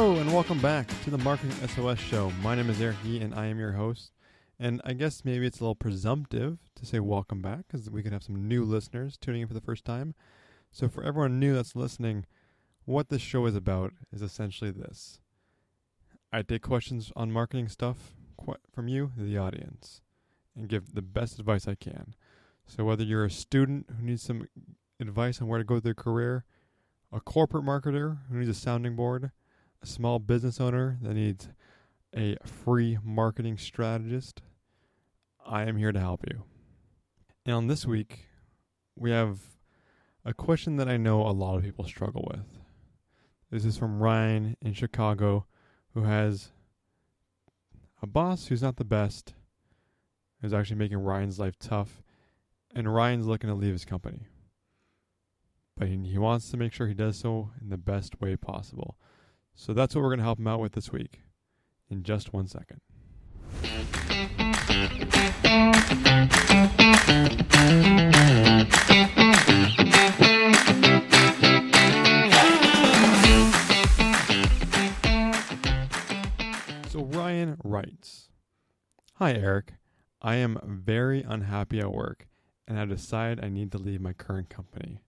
Hello and welcome back to the Marketing SOS Show. My name is Eric Yee and I am your host. And I guess maybe it's a little presumptive to say welcome back because we could have some new listeners tuning in for the first time. So for everyone new that's listening, what this show is about is essentially this. I take questions on marketing stuff from you, the audience, and give the best advice I can. So whether you're a student who needs some advice on where to go with their career, a corporate marketer who needs a sounding board, a small business owner that needs a free marketing strategist, I am here to help you. And on this week, we have a question that I know a lot of people struggle with. This is from Ryan in Chicago, who has a boss who's not the best, who's actually making Ryan's life tough, and Ryan's looking to leave his company. But he wants to make sure he does so in the best way possible. So that's what we're going to help him out with this week in just 1 second. So Ryan writes, "Hi Eric, I am very unhappy at work and have decided I need to leave my current company.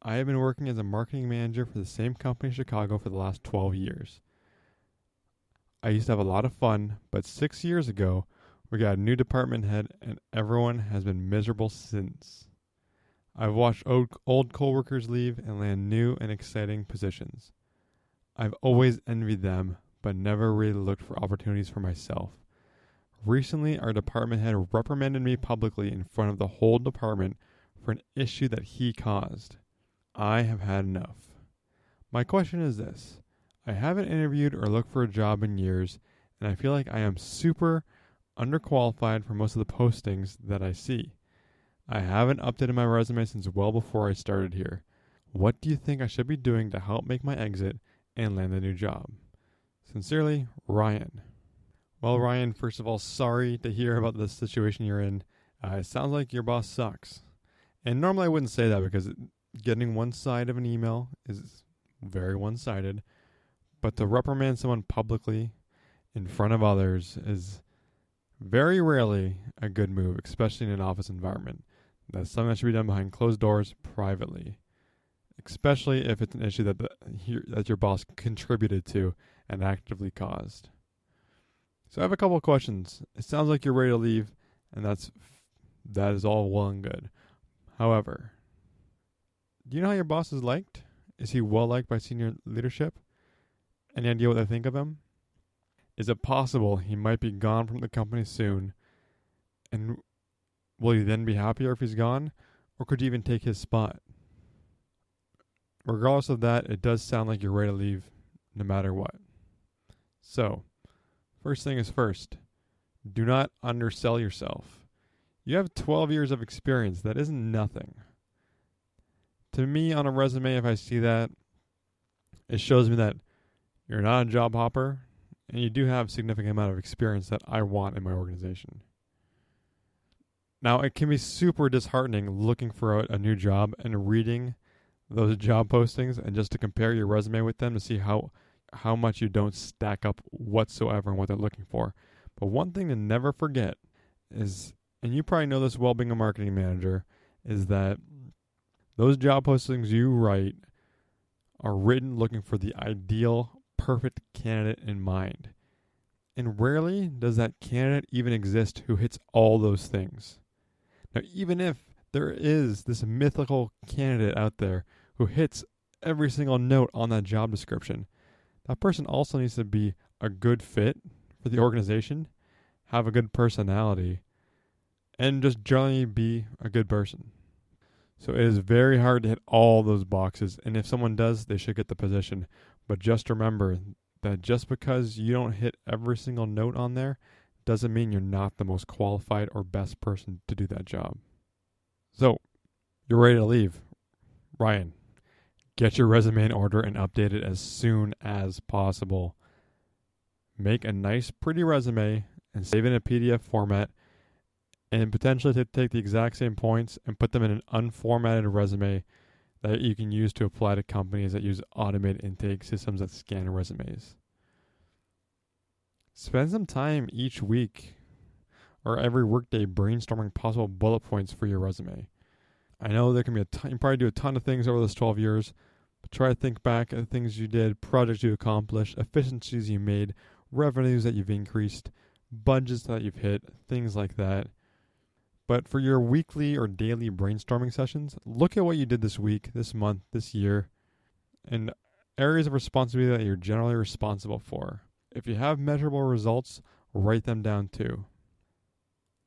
I have been working as a marketing manager for the same company in Chicago for the last 12 years. I used to have a lot of fun, but 6 years ago, we got a new department head and everyone has been miserable since. I've watched old coworkers leave and land new and exciting positions. I've always envied them, but never really looked for opportunities for myself. Recently, our department head reprimanded me publicly in front of the whole department for an issue that he caused. I have had enough. My question is this. I haven't interviewed or looked for a job in years, and I feel like I am super underqualified for most of the postings that I see. I haven't updated my resume since well before I started here. What do you think I should be doing to help make my exit and land a new job? Sincerely, Ryan." Well, Ryan, first of all, sorry to hear about the situation you're in. It sounds like your boss sucks. And normally I wouldn't say that because getting one side of an email is very one-sided. But to reprimand someone publicly in front of others is very rarely a good move, especially in an office environment. That's something that should be done behind closed doors privately, especially if it's an issue that your boss contributed to and actively caused. So I have a couple of questions. It sounds like you're ready to leave, and that is all well and good. However, do you know how your boss is liked? Is he well liked by senior leadership? Any idea what they think of him? Is it possible he might be gone from the company soon? And will you then be happier if he's gone? Or could you even take his spot? Regardless of that, it does sound like you're ready to leave no matter what. So, first thing is first, do not undersell yourself. You have 12 years of experience. That isn't nothing. To me, on a resume, if I see that, it shows me that you're not a job hopper, and you do have a significant amount of experience that I want in my organization. Now, it can be super disheartening looking for a new job and reading those job postings and just to compare your resume with them to see how much you don't stack up whatsoever and what they're looking for. But one thing to never forget is, and you probably know this well being a marketing manager, is that those job postings you write are written looking for the ideal, perfect candidate in mind. And rarely does that candidate even exist who hits all those things. Now, even if there is this mythical candidate out there who hits every single note on that job description, that person also needs to be a good fit for the organization, have a good personality, and just generally be a good person. So it is very hard to hit all those boxes, and if someone does, they should get the position. But just remember that just because you don't hit every single note on there doesn't mean you're not the most qualified or best person to do that job. So, you're ready to leave. Ryan, get your resume in order and update it as soon as possible. Make a nice, pretty resume and save it in a PDF format, and potentially take the exact same points and put them in an unformatted resume that you can use to apply to companies that use automated intake systems that scan resumes. Spend some time each week or every workday brainstorming possible bullet points for your resume. I know there can be a ton, you probably do a ton of things over those 12 years, but try to think back at things you did, projects you accomplished, efficiencies you made, revenues that you've increased, budgets that you've hit, things like that. But for your weekly or daily brainstorming sessions, look at what you did this week, this month, this year, and areas of responsibility that you're generally responsible for. If you have measurable results, write them down too.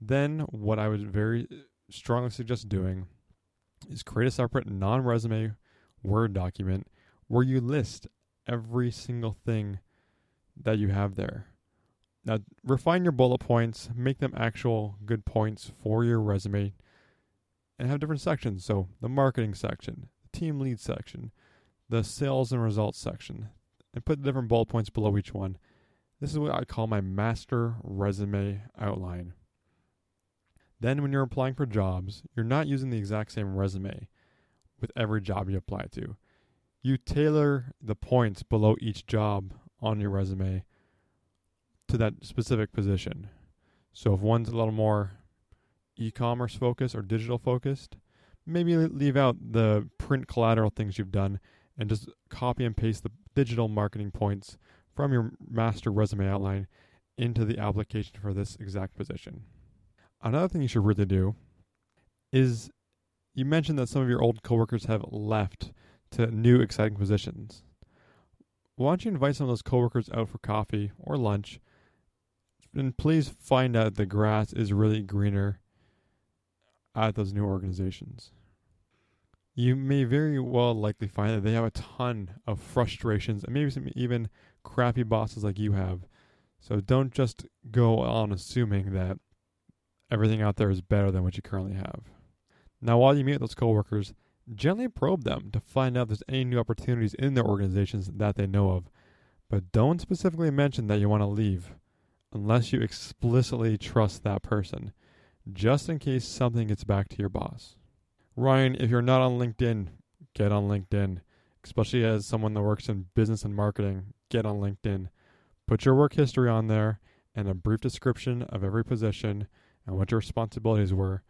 Then, what I would very strongly suggest doing is create a separate non-resume Word document where you list every single thing that you have there. Now, refine your bullet points, make them actual good points for your resume, and have different sections. So, the marketing section, the team lead section, the sales and results section, and put the different bullet points below each one. This is what I call my master resume outline. Then when you're applying for jobs, you're not using the exact same resume with every job you apply to. You tailor the points below each job on your resume to that specific position. So if one's a little more e-commerce focused or digital focused, maybe leave out the print collateral things you've done and just copy and paste the digital marketing points from your master resume outline into the application for this exact position. Another thing you should really do is, you mentioned that some of your old coworkers have left to new exciting positions. Why don't you invite some of those coworkers out for coffee or lunch, and please find out the grass is really greener at those new organizations. You may very well likely find that they have a ton of frustrations and maybe some even crappy bosses like you have. So don't just go on assuming that everything out there is better than what you currently have. Now, while you meet with those coworkers, gently probe them to find out if there's any new opportunities in their organizations that they know of. But don't specifically mention that you want to leave unless you explicitly trust that person, just in case something gets back to your boss. Ryan, if you're not on LinkedIn, get on LinkedIn. Especially as someone that works in business and marketing, get on LinkedIn. Put your work history on there and a brief description of every position and what your responsibilities were.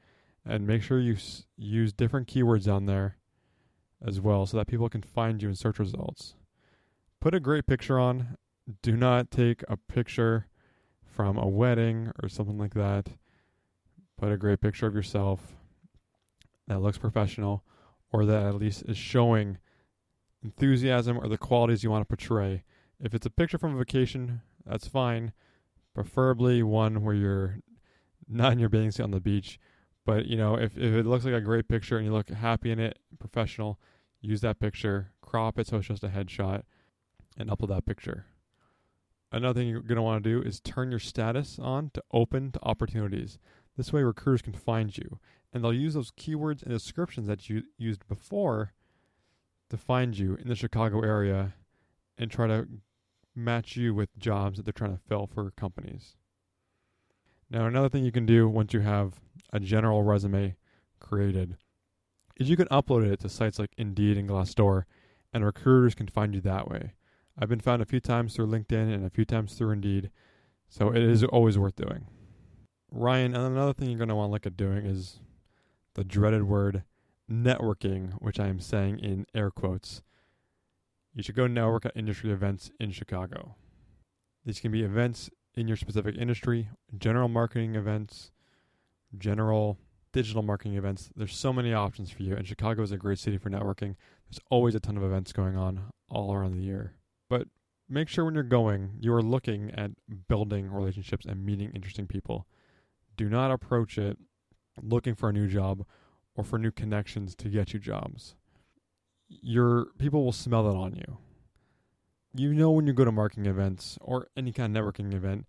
And make sure you use different keywords on there as well so that people can find you in search results. Put a great picture on. Do not take a picture from a wedding or something like that. Put a great picture of yourself that looks professional, or that at least is showing enthusiasm or the qualities you want to portray. If it's a picture from a vacation, that's fine. Preferably one where you're not in your bathing suit on the beach. But, if it looks like a great picture and you look happy in it, professional, use that picture, crop it so it's just a headshot, and upload that picture. Another thing you're going to want to do is turn your status on to open to opportunities. This way recruiters can find you, and they'll use those keywords and descriptions that you used before to find you in the Chicago area and try to match you with jobs that they're trying to fill for companies. Now, another thing you can do once you have a general resume created is you can upload it to sites like Indeed and Glassdoor, and recruiters can find you that way. I've been found a few times through LinkedIn and a few times through Indeed, so it is always worth doing. Ryan, another thing you're going to want to look at doing is the dreaded word networking, which I am saying in air quotes. You should go network at industry events in Chicago. These can be events in your specific industry, general marketing events, general digital marketing events. There's so many options for you, and Chicago is a great city for networking. There's always a ton of events going on all around the year. But make sure when you're going, you are looking at building relationships and meeting interesting people. Do not approach it looking for a new job or for new connections to get you jobs. Your people will smell that on you. When you go to marketing events or any kind of networking event,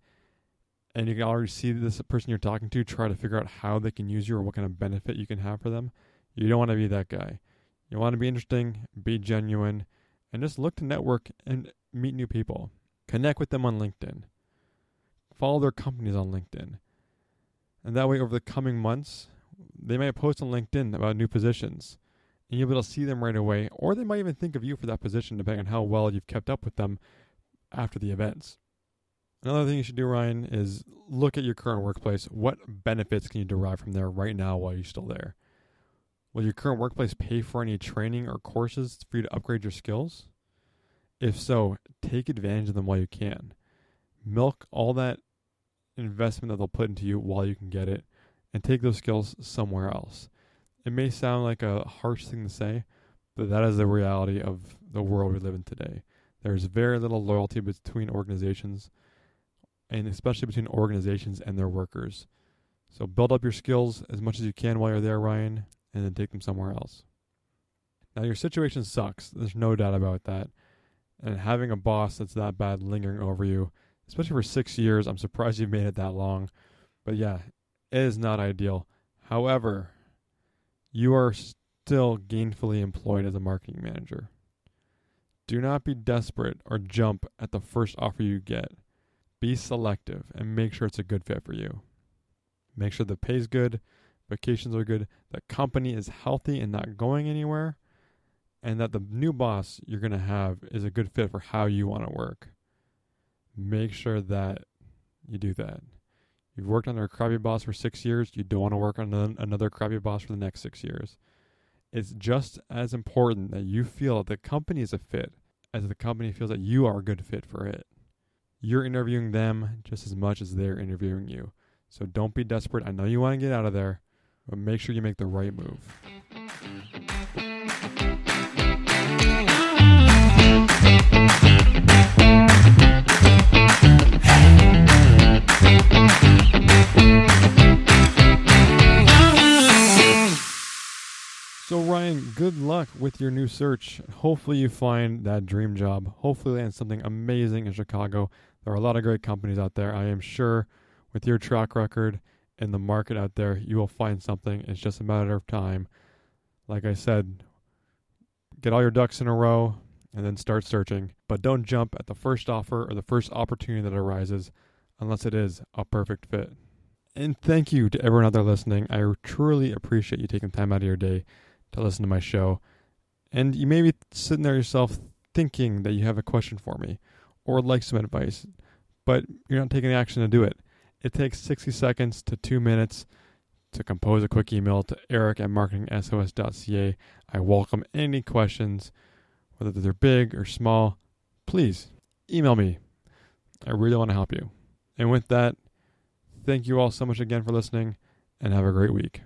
and you can already see this person you're talking to, try to figure out how they can use you or what kind of benefit you can have for them. You don't want to be that guy. You want to be interesting, be genuine, and just look to network and meet new people. Connect with them on LinkedIn. Follow their companies on LinkedIn. And that way, over the coming months, they might post on LinkedIn about new positions. and you'll be able to see them right away, or they might even think of you for that position depending on how well you've kept up with them after the events. Another thing you should do, Ryan, is look at your current workplace. What benefits can you derive from there right now while you're still there? Will your current workplace pay for any training or courses for you to upgrade your skills? If so, take advantage of them while you can. Milk all that investment that they'll put into you while you can get it, and take those skills somewhere else. It may sound like a harsh thing to say, but that is the reality of the world we live in today. There's very little loyalty between organizations, and especially between organizations and their workers. So build up your skills as much as you can while you're there, Ryan, and then take them somewhere else. Now, your situation sucks. There's no doubt about that. And having a boss that's that bad lingering over you, especially for 6 years, I'm surprised you've made it that long. But yeah, it is not ideal. However, you are still gainfully employed as a marketing manager. Do not be desperate or jump at the first offer you get. Be selective and make sure it's a good fit for you. Make sure the pay's good, vacations are good, the company is healthy and not going anywhere, and that the new boss you're going to have is a good fit for how you want to work. Make sure that you do that. You've worked under a crappy boss for 6 years. You don't want to work on another crappy boss for the next 6 years. It's just as important that you feel that the company is a fit as the company feels that you are a good fit for it. You're interviewing them just as much as they're interviewing you. So don't be desperate. I know you want to get out of there, but make sure you make the right move. So Ryan, good luck with your new search. Hopefully you find that dream job. Hopefully land something amazing in Chicago. There are a lot of great companies out there. I am sure with your track record and the market out there, you will find something. It's just a matter of time. Like I said, get all your ducks in a row and then start searching. But don't jump at the first offer or the first opportunity that arises unless it is a perfect fit. And thank you to everyone out there listening. I truly appreciate you taking time out of your day to listen to my show. And you may be sitting there yourself thinking that you have a question for me or would like some advice, but you're not taking action to do it. It takes 60 seconds to 2 minutes to compose a quick email to eric@marketingsos.ca. I welcome any questions, whether they're big or small. Please email me. I really want to help you. And with that, thank you all so much again for listening, and have a great week.